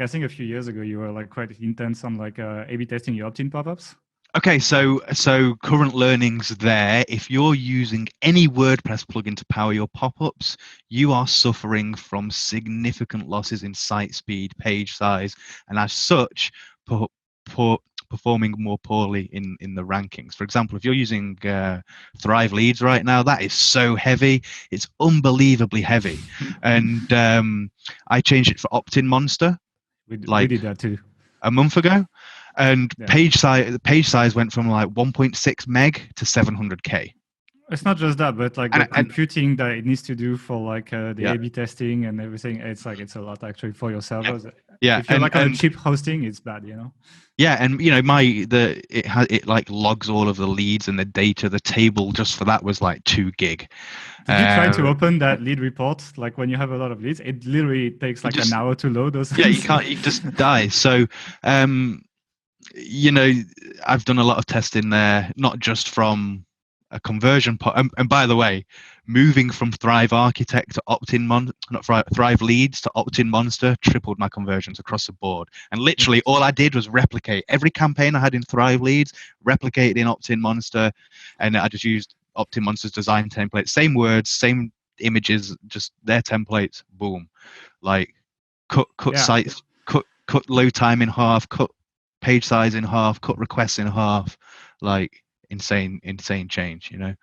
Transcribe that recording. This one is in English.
I think a few years ago you were like quite intense on like A/B testing your opt-in pop-ups. Okay, so current learnings there. If you're using any WordPress plugin to power your pop-ups, you are suffering from significant losses in site speed, page size, and as such, poor, performing more poorly in the rankings. For example, if you're using Thrive Leads right now, that is so heavy. It's unbelievably heavy. And I changed it for OptinMonster We like did that too. a month ago, and Yeah. page size went from like 1.6 meg to 700k. It's not just that, but like the computing that it needs to do for like the Yeah, A/B testing and everything. It's like it's a lot actually for your servers. yeah, If you're like on a cheap hosting, it's bad, you know. yeah, and you know it like logs all of the leads and the data. The table just for that was like 2 gig. Did you try to open that lead report? Like when you have a lot of leads, it literally takes like an hour to load those Yeah, things. you can't. You just die. So, you know, I've done a lot of testing there, not just from a conversion point. And by the way, moving from Thrive Architect to Thrive Leads to OptinMonster tripled my conversions across the board. And literally, all I did was replicate every campaign I had in Thrive Leads, replicated in OptinMonster, and I just used OptinMonster's design template, same words, same images, just their templates. Boom, like cut sites, cut load time in half, cut page size in half, cut requests in half, like insane change, you know.